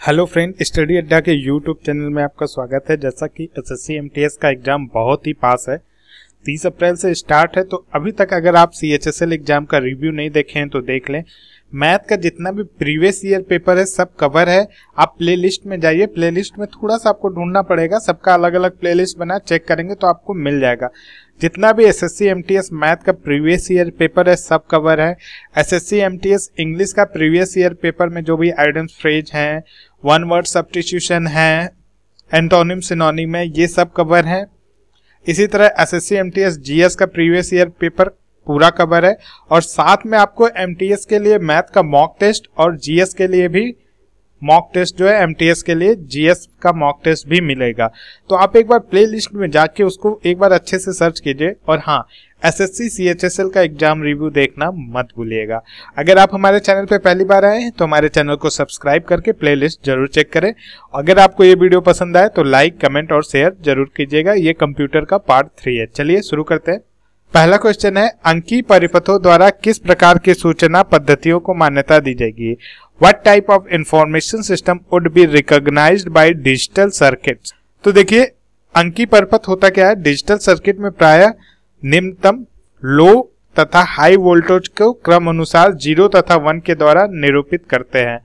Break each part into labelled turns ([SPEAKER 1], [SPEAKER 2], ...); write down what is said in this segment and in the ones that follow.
[SPEAKER 1] Hello friend, study अड्डा के YouTube channel में आपका स्वागत है। जैसा कि एसएससी एमटीएस का एग्जाम बहुत ही पास है, 30 अप्रैल से स्टार्ट है। तो अभी तक अगर आप सीएचएसएल एग्जाम का रिव्यू नहीं देखे हैं तो देख लें। मैथ का जितना भी प्रीवियस ईयर पेपर है सब कवर है। आप प्लेलिस्ट में जाइए, प्लेलिस्ट में थोड़ा सा आपको ढूंढना पड़ेगा, सबका अलग अलग प्लेलिस्ट बना, चेक करेंगे तो आपको मिल जाएगा। जितना भी एसएससी एमटीएस मैथ का प्रीवियस ईयर पेपर है सब कवर है। एसएससी एमटीएस इंग्लिश का प्रीवियस ईयर पेपर में जो भी आइडम्स फ्रेज हैं, वन वर्ड सब्स्टिट्यूशन है, एंटोनिम सिनोनिम है, ये सब कवर है। इसी तरह एसएससी एमटीएस जीएस का प्रीवियस ईयर पेपर पूरा कवर है और साथ में आपको एमटीएस के लिए मैथ का मॉक टेस्ट और जीएस के लिए भी मॉक टेस्ट जो है, एमटीएस के लिए जीएस का मॉक टेस्ट भी मिलेगा। तो आप एक बार प्ले लिस्ट में जाके उसको एक बार अच्छे से सर्च कीजिए। और हाँ, एसएससी सीएचएसएल का एग्जाम रिव्यू देखना मत भूलिएगा। अगर आप हमारे चैनल पे पहली बार आए हैं तो हमारे चैनल को सब्सक्राइब करके प्ले लिस्ट जरूर चेक करें। अगर आपको ये वीडियो पसंद आए तो लाइक, कमेंट और शेयर जरूर कीजिएगा। ये कंप्यूटर का पार्ट 3 है। चलिए शुरू करते हैं। पहला क्वेश्चन है, अंकीय परिपथों द्वारा किस प्रकार की सूचना पद्धतियों को मान्यता दी जाएगी? What type of information system would be recognized by digital circuits? तो देखिए, अंकीय परिपथ होता क्या है? डिजिटल सर्किट में प्रायः निम्नतम, लो तथा हाई वोल्टेज को क्रम अनुसार 0 तथा 1 के द्वारा निरूपित करते हैं।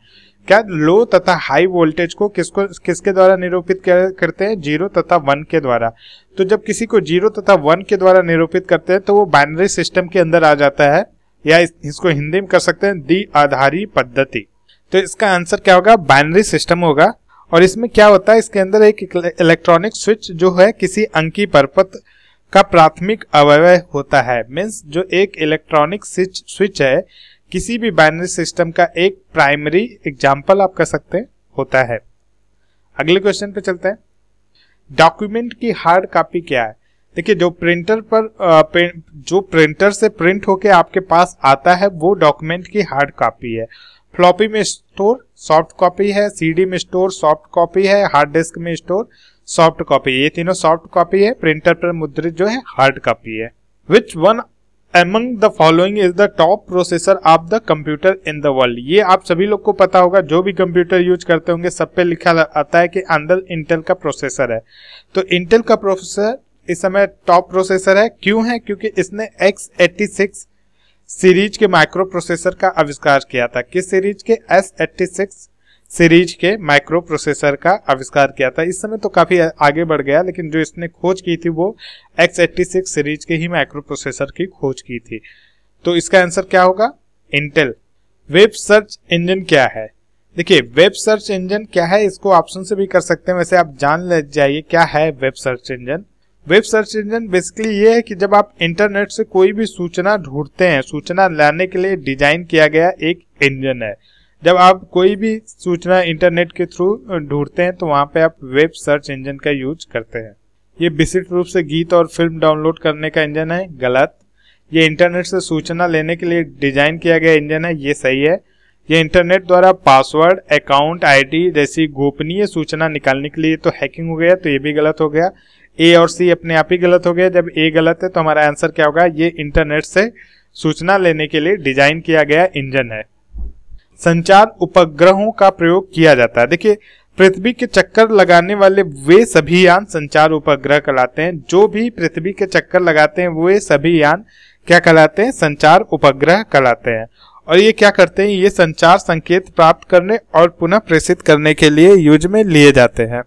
[SPEAKER 1] क्या लो तथा हाई वोल्टेज को किसके द्वारा निरूपित करते हैं? 0 तथा 1 के द्वारा। तो जब किसी को 0 तथा 1 के द्वारा निरूपित करते हैं तो वो बाइनरी सिस्टम के अंदर आ जाता है, या इसको हिंदी में कर सकते हैं द्विआधारी पद्धति। तो इसका आंसर क्या होगा? बाइनरी सिस्टम होगा। और इसमें क्या होता है, इसके अंदर एक इलेक्ट्रॉनिक स्विच जो है किसी अंकीय परिपथ का प्राथमिक अवयव होता है। मीन्स जो एक इलेक्ट्रॉनिक स्विच है किसी भी बाइनरी सिस्टम का एक प्राइमरी एग्जाम्पल आप कह सकते हैं होता है। अगले क्वेश्चन पे चलते हैं। डॉक्यूमेंट की हार्ड कॉपी क्या है? देखिए, जो प्रिंटर से प्रिंट होके आपके पास आता है वो डॉक्यूमेंट की हार्ड कॉपी है। फ्लॉपी में स्टोर सॉफ्ट कॉपी है, सीडी में स्टोर सॉफ्ट कॉपी है, हार्ड डिस्क में स्टोर सॉफ्ट कॉपी, ये तीनों सॉफ्ट कॉपी है। प्रिंटर पर मुद्रित जो है हार्ड कॉपी है। Which one Among the following is the top processor of the computer in the world? ये आप सभी लोग को पता होगा, जो भी कंप्यूटर यूज करते होंगे सब पे लिखा आता है कि अंदर इंटेल का प्रोसेसर है। तो इंटेल का प्रोसेसर इस समय टॉप प्रोसेसर है। क्यों है? क्योंकि इसने x86 सीरीज के माइक्रो प्रोसेसर का आविष्कार किया था। किस सीरीज के? S86 सीरीज के माइक्रो प्रोसेसर का आविष्कार किया था। इस समय तो काफी आगे बढ़ गया, लेकिन जो इसने खोज की थी वो x86 सीरीज के ही माइक्रो प्रोसेसर की खोज की थी। तो इसका आंसर क्या होगा? इंटेल। वेब सर्च इंजन क्या है? देखिए, वेब सर्च इंजन क्या है इसको ऑप्शन से भी कर सकते हैं, वैसे आप जान ले जाइए क्या है web search engine. Web search engine basically ये है कि जब आप इंटरनेट से कोई भी सूचना ढूंढते हैं, सूचना लाने के लिए डिजाइन किया गया एक इंजन है। जब आप कोई भी सूचना इंटरनेट के थ्रू ढूंढते हैं तो वहां पे आप वेब सर्च इंजन का यूज करते हैं। ये विशिष्ट रूप से गीत और फिल्म डाउनलोड करने का इंजन है, गलत। ये इंटरनेट से सूचना लेने के लिए डिजाइन किया गया इंजन है, ये सही है। ये इंटरनेट द्वारा पासवर्ड, अकाउंट आईडी जैसी गोपनीय सूचना निकालने के लिए तो हैकिंग हो गया, तो ये भी गलत हो गया। ए और सी अपने आप ही गलत हो गया। जब ए गलत है तो हमारा आंसर क्या होगा? ये इंटरनेट से सूचना लेने के लिए डिजाइन किया गया इंजन है। संचार उपग्रहों का प्रयोग किया जाता है। देखिए, पृथ्वी के चक्कर लगाने वाले वे सभी यान संचार उपग्रह कहलाते हैं। जो भी पृथ्वी के चक्कर लगाते हैं वे सभी यान क्या कहलाते हैं? संचार उपग्रह कहलाते हैं। और ये क्या करते हैं? ये संचार संकेत प्राप्त करने और पुनः प्रेषित करने के लिए यूज में लिए जाते हैं।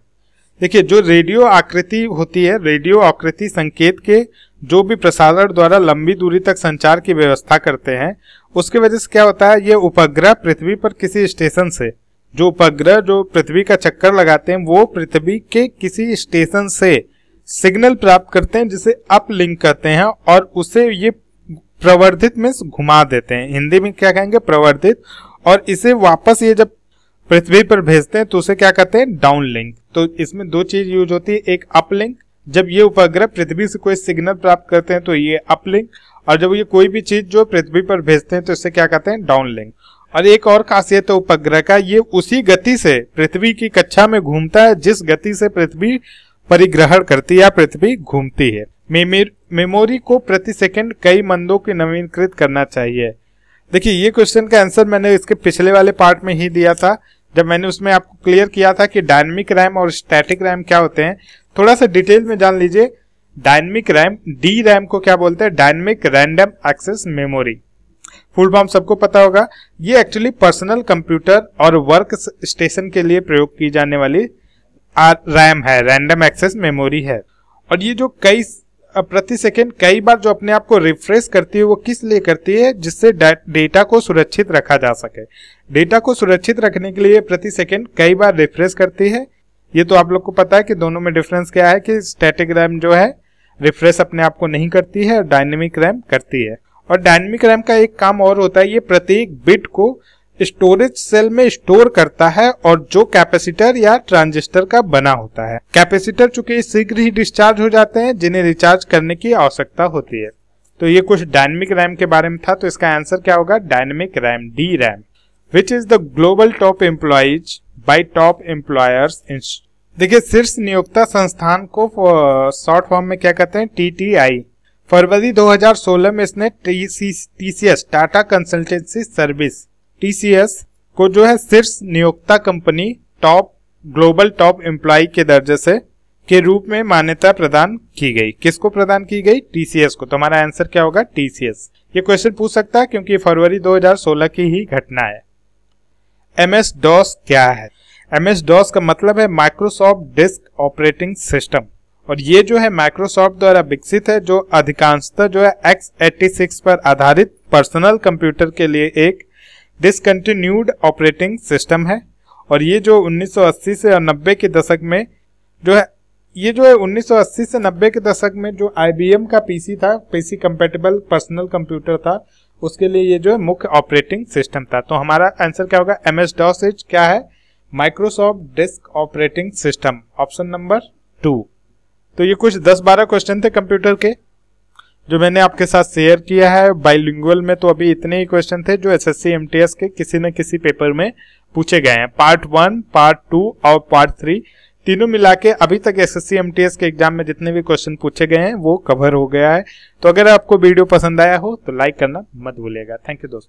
[SPEAKER 1] देखिए, जो रेडियो आकृति होती है, रेडियो आकृति संकेत के जो भी प्रसारण द्वारा लंबी दूरी तक संचार की व्यवस्था करते हैं, उसके वजह से क्या होता है? ये उपग्रह पृथ्वी पर किसी स्टेशन से, जो उपग्रह जो पृथ्वी का चक्कर लगाते हैं वो पृथ्वी के किसी स्टेशन से सिग्नल प्राप्त करते हैं जिसे अपलिंक कहते हैं, और उसे ये प्रवर्धित में घुमा देते हैं। हिंदी में क्या कहेंगे? प्रवर्धित। और इसे वापस ये जब पृथ्वी पर भेजते हैं तो उसे क्या कहते हैं? डाउनलिंक। तो इसमें दो चीज यूज होती है, एक अपलिंक, जब ये उपग्रह पृथ्वी से कोई सिग्नल प्राप्त करते हैं तो ये अपलिंक, और जब ये कोई भी चीज जो पृथ्वी पर भेजते हैं तो इसे क्या कहते हैं? डाउनलिंक। और एक और खासियत है उपग्रह का, ये उसी गति से पृथ्वी की कक्षा में घूमता है जिस गति से पृथ्वी परिग्रहण करती है या पृथ्वी घूमती है। मेमोरी को प्रति सेकंड कई मंदों की नवीनीकृत करना चाहिए। देखिए, ये क्वेश्चन का आंसर मैंने इसके पिछले वाले पार्ट में ही दिया था, जब मैंने उसमें आपको क्लियर किया था कि डायनेमिक रैम और स्टैटिक रैम क्या होते हैं, थोड़ा सा डिटेल में जान लीजिए। डायनेमिक रैम, डी रैम को क्या बोलते हैं? Dynamic random access memory. Full form सबको पता होगा। ये एक्चुअली पर्सनल कंप्यूटर और वर्क स्टेशन के लिए प्रयोग की जाने वाली रैम है, रैंडम एक्सेस मेमोरी है। और ये जो कई प्रति सेकेंड कई बार जो अपने आप को रिफ्रेश करती है, वो किस लिए करती है? जिससे डेटा को सुरक्षित रखा जा सके। डेटा को सुरक्षित रखने के लिए प्रति सेकेंड कई बार रिफ्रेश करती है। ये तो आप लोग को पता है कि दोनों में डिफरेंस क्या है, कि स्टैटिक रैम जो है रिफ्रेश अपने आप को नहीं करती है और डायनेमिक रैम करती है। और डायनेमिक रैम का एक काम और होता है, ये प्रत्येक बिट को स्टोरेज सेल में स्टोर करता है और जो कैपेसिटर या ट्रांजिस्टर का बना होता है। कैपेसिटर चूंकि शीघ्र ही डिस्चार्ज हो जाते हैं, जिन्हें रिचार्ज करने की आवश्यकता होती है। तो ये कुछ डायनेमिक रैम के बारे में था। तो इसका आंसर क्या होगा? Dynamic RAM, D RAM. Which is the global top employees by top employers in. देखिए, शीर्ष नियोक्ता संस्थान को शॉर्ट फॉर्म में क्या कहते हैं? TTI। फरवरी 2016 में इसने TCS, Tata consultancy service, TCS को जो है शीर्ष नियोक्ता कंपनी ग्लोबल टॉप एम्प्लॉय के दर्जे से के रूप में मान्यता प्रदान की गई। किसको प्रदान की गई? TCS को। तो हमारा आंसर क्या होगा? TCS। ये क्वेश्चन पूछ सकता है क्योंकि फरवरी 2016 की ही घटना है। MS-DOS क्या है? MS-DOS का मतलब है माइक्रोसॉफ्ट डिस्क ऑपरेटिंग सिस्टम। और ये जो है माइक्रोसॉफ्ट द्वारा विकसित है, जो अधिकांशतः जो है x86 पर आधारित पर्सनल कंप्यूटर के लिए एक डिसकंटिन्यूड ऑपरेटिंग सिस्टम है। और ये जो 1980 से 90 के दशक में जो है, ये जो है 1980 से 90 के दशक में जो IBM का PC था, PC कंपैटिबल पर्सनल कंप्यूटर था, उसके लिए ये जो है मुख्य ऑपरेटिंग सिस्टम था। तो हमारा आंसर क्या होगा? MS-DOS क्या है? Microsoft disk operating system, option number 2। तो ये कुछ 10-12 क्वेश्चन थे कंप्यूटर के जो मैंने आपके साथ शेयर किया है। बाइलिंगुअल में तो अभी इतने ही क्वेश्चन थे जो SSC MTS के किसी न किसी पेपर में पूछे गए हैं। पार्ट 1, पार्ट 2 और पार्ट 3 तीनों मिला के अभी तक SSC MTS के एग्जाम में जितने भी क्वेश्चन पूछे गए हैं वो कवर हो गया है। तो अगर आपको वीडियो पसंद आया हो तो लाइक करना मत भूलिएगा। थैंक यू दोस्तों।